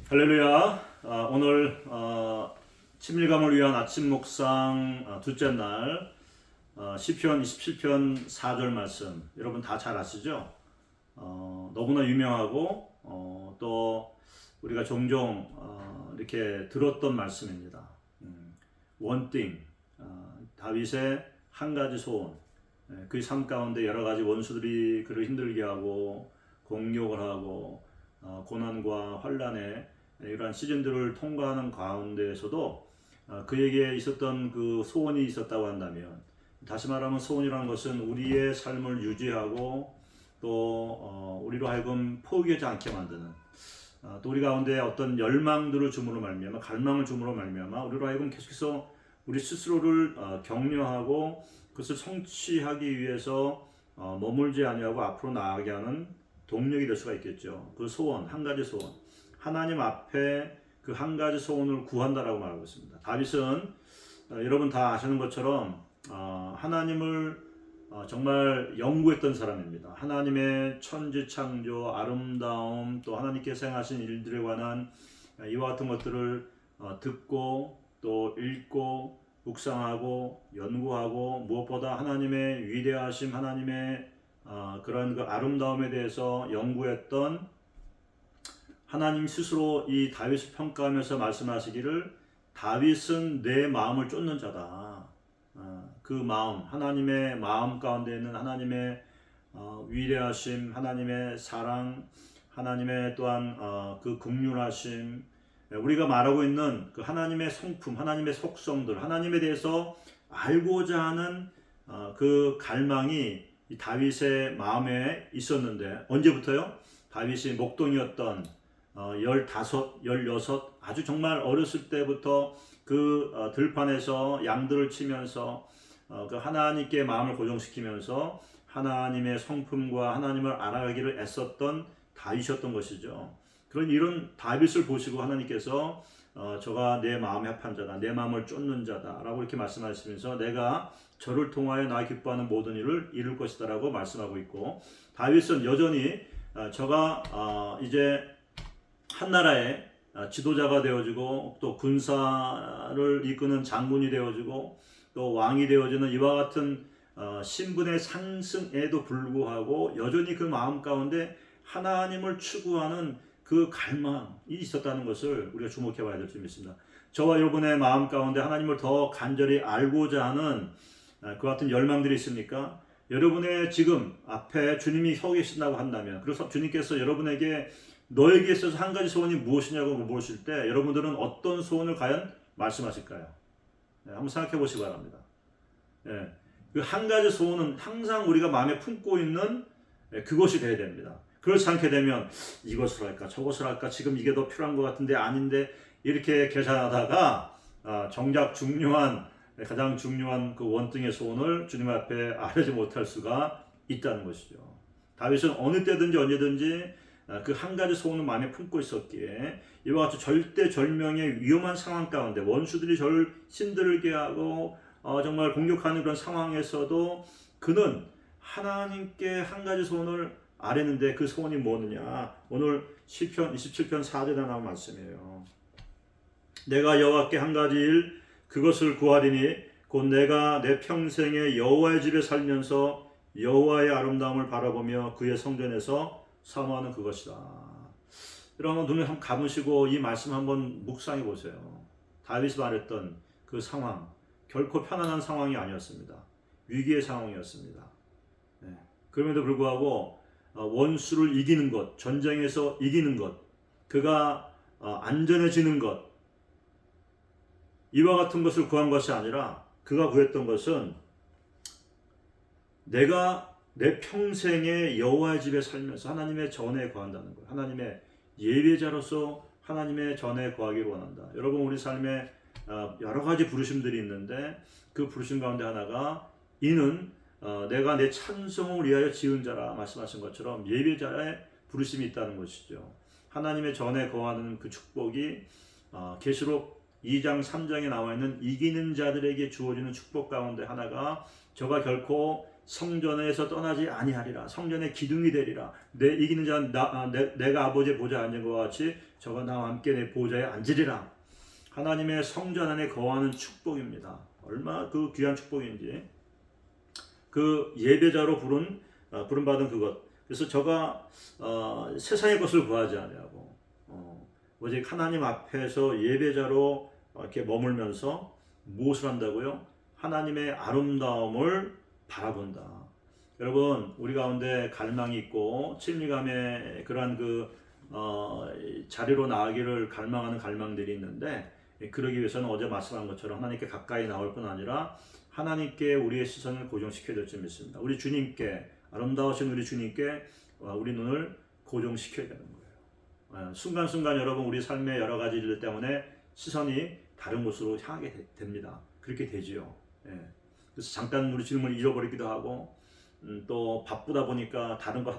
할렐루야. 오늘 친밀감을 위한 아침 묵상 둘째 날 시편 27편 4절 말씀 여러분 다 잘 아시죠? 너무나 유명하고 또 우리가 종종 이렇게 들었던 말씀입니다. One thing, 다윗의 한 가지 소원. 그 삶 가운데 여러 가지 원수들이 그를 힘들게 하고 공격을 하고 고난과 환난에 이러한 시즌들을 통과하는 가운데에서도 그에게 있었던 그 소원이 있었다고 한다면, 다시 말하면 소원이라는 것은 우리의 삶을 유지하고 또 우리로 하여금 포기하지 않게 만드는, 또 우리 가운데 어떤 열망들을 줌으로 말미암아, 갈망을 줌으로 말미암아 우리로 하여금 계속해서 우리 스스로를 격려하고 그것을 성취하기 위해서 머물지 아니하고 앞으로 나아가게 하는 동력이 될 수가 있겠죠. 그 소원, 한 가지 소원, 하나님 앞에 그 한 가지 소원을 구한다라고 말하고 있습니다. 다윗은 여러분 다 아시는 것처럼 하나님을 정말 연구했던 사람입니다. 하나님의 천지창조, 아름다움, 또 하나님께서 행하신 일들에 관한 이와 같은 것들을 듣고 또 읽고 묵상하고 연구하고, 무엇보다 하나님의 위대하심, 하나님의 그런 그 아름다움에 대해서 연구했던 하나님 스스로 이 다윗을 평가하면서 말씀하시기를, 다윗은 내 마음을 쫓는 자다. 그 마음, 하나님의 마음 가운데 있는 하나님의 위대하심, 하나님의 사랑, 하나님의 또한 그 긍휼하심, 우리가 말하고 있는 그 하나님의 성품, 하나님의 속성들, 하나님에 대해서 알고자 하는 그 갈망이 이 다윗의 마음에 있었는데, 언제부터요? 다윗이 목동이었던 15, 16 아주 정말 어렸을 때부터 그 들판에서 양들을 치면서 그 하나님께 마음을 고정시키면서 하나님의 성품과 하나님을 알아가기를 애썼던 다윗이었던 것이죠. 그런 이런 다윗을 보시고 하나님께서 저가 내 마음에 합한 자다, 내 마음을 쫓는 자다 라고 이렇게 말씀하시면서 내가 저를 통하여 나 기뻐하는 모든 일을 이룰 것이다 라고 말씀하고 있고, 다윗은 여전히 저가 이제 한 나라의 지도자가 되어지고 또 군사를 이끄는 장군이 되어지고 또 왕이 되어지는 이와 같은 신분의 상승에도 불구하고 여전히 그 마음 가운데 하나님을 추구하는 그 갈망이 있었다는 것을 우리가 주목해 봐야 될 점 있습니다. 저와 여러분의 마음 가운데 하나님을 더 간절히 알고자 하는 그 같은 열망들이 있습니까? 여러분의 지금 앞에 주님이 서 계신다고 한다면, 그래서 주님께서 여러분에게 너에게 있어서 한 가지 소원이 무엇이냐고 물으실 때 여러분들은 어떤 소원을 과연 말씀하실까요? 한번 생각해 보시기 바랍니다. 그 한 가지 소원은 항상 우리가 마음에 품고 있는 그것이 되어야 됩니다. 그렇지 않게 되면 이것을 할까 저것을 할까, 지금 이게 더 필요한 것 같은데 아닌데, 이렇게 계산하다가 정작 가장 중요한 그 원등의 소원을 주님 앞에 아뢰지 못할 수가 있다는 것이죠. 다윗은 어느 때든지 언제든지 그 한 가지 소원을 마음에 품고 있었기에 이와 같이 절대절명의 위험한 상황 가운데 원수들이 저를 힘들게 하고 정말 공격하는 그런 상황에서도 그는 하나님께 한 가지 소원을 아뢰는데, 그 소원이 뭐느냐? 오늘 시편 27편 4절에 나온 말씀이에요. 내가 여호와께 한 가지 일 그것을 구하리니 곧 내가 내 평생에 여호와의 집에 살면서 여호와의 아름다움을 바라보며 그의 성전에서 사모하는 그것이다. 여러분 눈을 한번 감으시고 이 말씀 한번 묵상해 보세요. 다윗이 말했던 그 상황, 결코 편안한 상황이 아니었습니다. 위기의 상황이었습니다. 그럼에도 불구하고 원수를 이기는 것, 전쟁에서 이기는 것, 그가 안전해지는 것, 이와 같은 것을 구한 것이 아니라 그가 구했던 것은 내가 내 평생에 여호와의 집에 살면서 하나님의 전에 거한다는 거예요. 하나님의 예배자로서 하나님의 전에 거하기를 원한다. 여러분, 우리 삶에 여러 가지 부르심들이 있는데 그 부르심 가운데 하나가 이는 내가 내 찬송을 위하여 지은 자라 말씀하신 것처럼 예배자의 부르심이 있다는 것이죠. 하나님의 전에 거하는 그 축복이 계시록 2장 3장에 나와 있는 이기는 자들에게 주어지는 축복 가운데 하나가, 저가 결코 성전에서 떠나지 아니하리라. 성전의 기둥이 되리라. 내 이기는 자는 내가 아버지의 보좌에 앉은 것과 같이 저가 나와 함께 내 보좌에 앉으리라. 하나님의 성전 안에 거하는 축복입니다. 얼마나 그 귀한 축복인지. 그 예배자로 부름받은 그것. 그래서 저가 세상의 것을 구하지 아니하고 오직 하나님 앞에서 예배자로 이렇게 머물면서 무엇을 한다고요? 하나님의 아름다움을 바라본다. 여러분, 우리 가운데 갈망이 있고 친밀감의 그러한 자리로 나아가기를 갈망하는 갈망들이 있는데, 그러기 위해서는 어제 말씀한 것처럼 하나님께 가까이 나올 뿐 아니라 하나님께 우리의 시선을 고정시켜야 될 줄 믿습니다. 우리 주님께, 아름다우신 우리 주님께 우리 눈을 고정시켜야 되는 거예요. 순간순간 여러분, 우리 삶의 여러 가지 일 때문에 시선이 다른 곳으로 향하게 됩니다. 그렇게 되지요. 그래서 잠깐 우리 주님을 잊어버리기도 하고 또 바쁘다 보니까 다른 거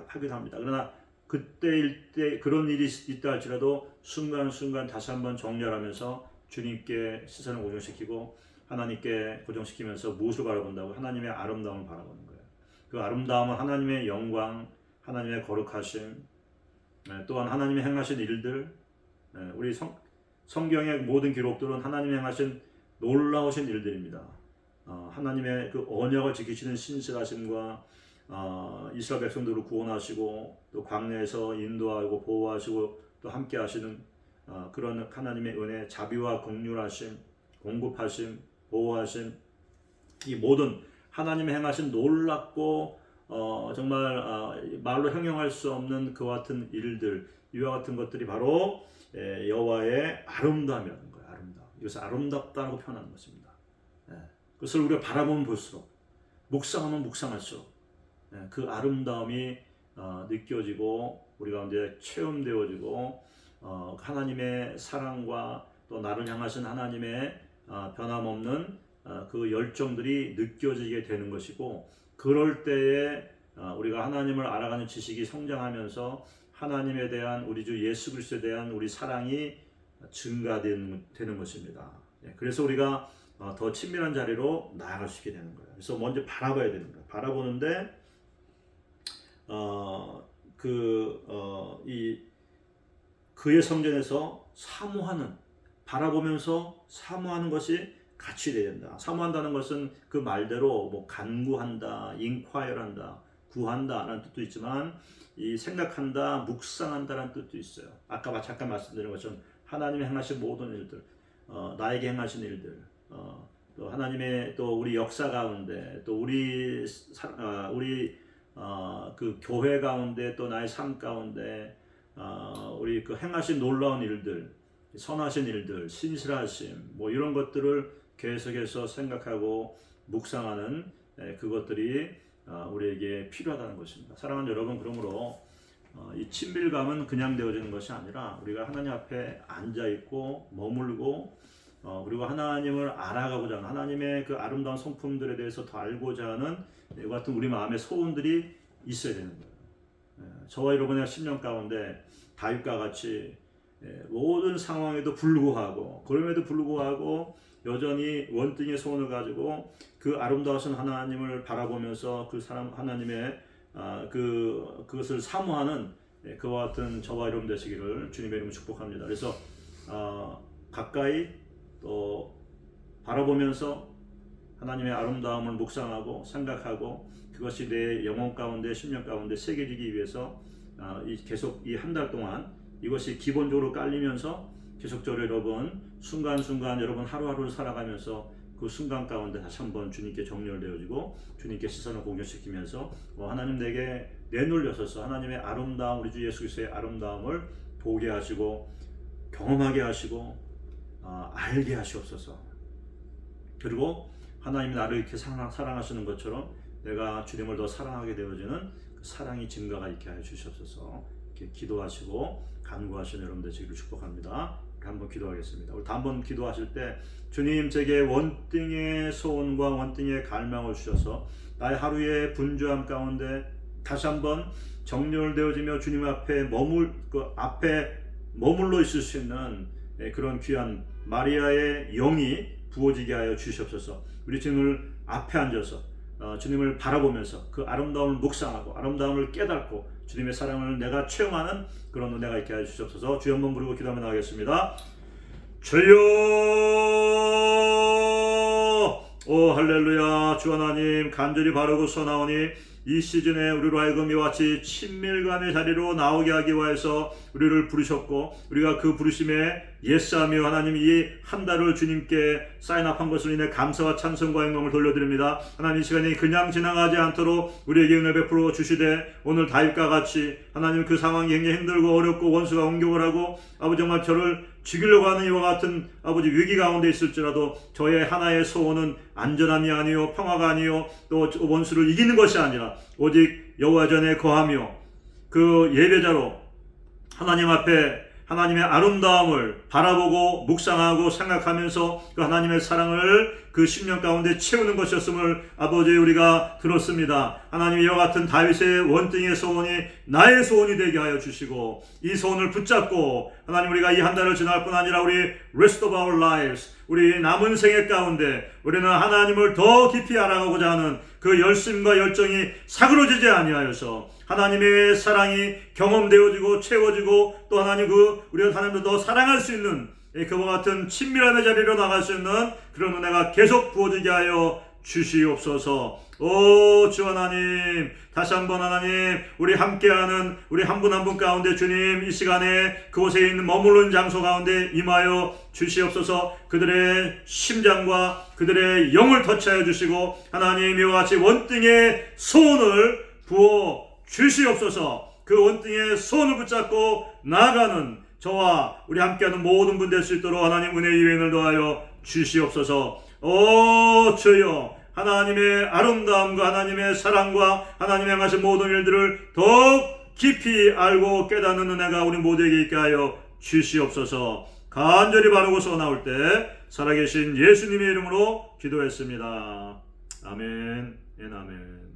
하기도 합니다. 그러나 그때일 때 그런 일이 있다 할지라도 순간순간 다시 한번 정렬하면서 주님께 시선을 고정시키고 하나님께 고정시키면서 무엇을 바라본다고? 하나님의 아름다움을 바라보는 거예요. 그 아름다움은 하나님의 영광, 하나님의 거룩하심, 또한 하나님의 행하신 일들, 우리 성경의 모든 기록들은 하나님의 행하신 놀라우신 일들입니다. 하나님의 그 언약을 지키시는 신실하심과 이스라엘 백성들을 구원하시고 또 광야에서 인도하고 보호하시고 또 함께 하시는 그런 하나님의 은혜, 자비와 긍휼하심, 공급하심, 보호하심, 이 모든 하나님의 행하신 놀랍고 정말 말로 형용할 수 없는 그와 같은 일들, 이와 같은 것들이 바로 여호와의 아름다움이라는 거예요. 아름다움. 이것을 아름답다고 표현하는 것입니다. 그것을 우리가 바라보면 볼수록, 묵상하면 묵상할수록 그 아름다움이 느껴지고 우리 가운데 체험되어지고 하나님의 사랑과 또 나를 향하신 하나님의 변함없는 그 열정들이 느껴지게 되는 것이고, 그럴 때에 우리가 하나님을 알아가는 지식이 성장하면서 하나님에 대한 우리 주 예수 그리스도에 대한 우리 사랑이 증가되는 것입니다. 그래서 우리가 더 친밀한 자리로 나아갈 수 있게 되는 거예요. 그래서 먼저 바라봐야 되는 거예요. 바라보는데 그의 성전에서 사모하는, 바라보면서 사모하는 것이 같이 되어야 된다. 사모한다는 것은 그 말대로 뭐 간구한다, 인콰이어한다, 구한다라는 뜻도 있지만 이 생각한다, 묵상한다라는 뜻도 있어요. 아까 잠깐 말씀드린 것처럼 하나님의 행하신 모든 일들, 나에게 행하신 일들, 또 하나님의 또 우리 역사 가운데, 또 우리 그 교회 가운데, 또 나의 삶 가운데 우리 그 행하신 놀라운 일들, 선하신 일들, 신실하심, 뭐 이런 것들을 계속해서 생각하고 묵상하는 그것들이 우리에게 필요하다는 것입니다. 사랑하는 여러분, 그러므로 이 친밀감은 그냥 되어지는 것이 아니라 우리가 하나님 앞에 앉아 있고 머물고 그리고 하나님을 알아가고자 하는, 하나님의 그 아름다운 성품들에 대해서 더 알고자 하는 이와 같은 우리 마음의 소원들이 있어야 되는 거예요. 저와 여러분의 10년 가운데 다윗과 같이 모든 상황에도 불구하고, 그럼에도 불구하고 여전히 원등의 소원을 가지고 그 아름다우신 하나님을 바라보면서 그 사람 하나님의 그것을 사모하는 그와 같은 저와 여러분 되시기를 주님의 이름으로 축복합니다. 그래서 가까이 또 바라보면서 하나님의 아름다움을 묵상하고 생각하고 그것이 내 영혼 가운데, 10년 가운데 새겨지기 위해서 계속 이 한 달 동안 이것이 기본적으로 깔리면서 계속적으로 여러분 순간순간 여러분 하루하루를 살아가면서 그 순간 가운데 다시 한번 주님께 정렬되어지고 주님께 시선을 공격시키면서 하나님 내게 내놀려서서 하나님의 아름다움, 우리 주 예수 그리스도의 아름다움을 보게 하시고 경험하게 하시고 알게 하시옵소서. 그리고 하나님이 나를 이렇게 사랑하시는 것처럼 내가 주님을 더 사랑하게 되어지는 그 사랑의 증가가 있게 하여 주시옵소서. 이렇게 기도하시고 간구하시는 여러분 되시기를 축복합니다. 한번 기도하겠습니다. 우리 한번 기도하실 때 주님, 제게 원등의 소원과 원등의 갈망을 주셔서 나의 하루의 분주함 가운데 다시 한번 정렬되어지며 주님 앞에 머물러 있을 수 있는 그런 귀한 마리아의 영이 부어지게 하여 주시옵소서. 우리 주님을 앞에 앉아서 주님을 바라보면서 그 아름다움을 묵상하고 아름다움을 깨닫고 주님의 사랑을 내가 체험하는 그런 은혜가 있게 해주시옵소서. 주여 한번 부르고 기도하며 나가겠습니다. 주여, 오 할렐루야. 주 하나님 간절히 바르고 선하오니 이 시즌에 우리로 하여금 이와 같이 친밀감의 자리로 나오게 하기 위해서 우리를 부르셨고 우리가 그 부르심에 예스하며 하나님 이 한 달을 주님께 사인업한 것으로 인해 감사와 찬송과 영광을 돌려드립니다. 하나님 이 시간이 그냥 지나가지 않도록 우리에게 은혜 베풀어 주시되 오늘 다윗과 같이 하나님 그 상황이 굉장히 힘들고 어렵고 원수가 공격을 하고 아버지 정말 저를 죽이려고 하는 이와 같은 아버지 위기 가운데 있을지라도 저의 하나의 소원은 안전함이 아니요 평화가 아니요 또 원수를 이기는 것이 아니라 오직 여호와 전에 거하며 그 예배자로 하나님 앞에 하나님의 아름다움을 바라보고 묵상하고 생각하면서 그 하나님의 사랑을 그 심령 가운데 채우는 것이었음을 아버지 우리가 들었습니다. 하나님 이와 같은 다윗의 원등의 소원이 나의 소원이 되게 하여 주시고 이 소원을 붙잡고 하나님 우리가 이 한 달을 지날 뿐 아니라 우리 rest of our lives 우리 남은 생애 가운데 우리는 하나님을 더 깊이 알아가고자 하는 그 열심과 열정이 사그러지지 아니하여서 하나님의 사랑이 경험되어지고 채워지고 또 하나님 우리가 하나님을 더 사랑할 수 있는 그와 같은 친밀함의 자리로 나갈 수 있는 그런 은혜가 계속 부어지게 하여 주시옵소서. 오 주 하나님 다시 한번 하나님 우리 함께하는 우리 한 분 한 분 가운데 주님 이 시간에 그곳에 있는 머무르는 장소 가운데 임하여 주시옵소서. 그들의 심장과 그들의 영을 터치하여 주시고 하나님 이와 같이 원등의 소원을 부어 주시옵소서. 그 원등의 소원을 붙잡고 나아가는 저와 우리 함께하는 모든 분 될 수 있도록 하나님 은혜의 유행을 더하여 주시옵소서. 오 주여 하나님의 아름다움과 하나님의 사랑과 하나님의 행하신 모든 일들을 더욱 깊이 알고 깨닫는 은혜가 우리 모두에게 있게 하여 주시옵소서. 간절히 바르고서 나올 때 살아계신 예수님의 이름으로 기도했습니다. 아멘. 아멘.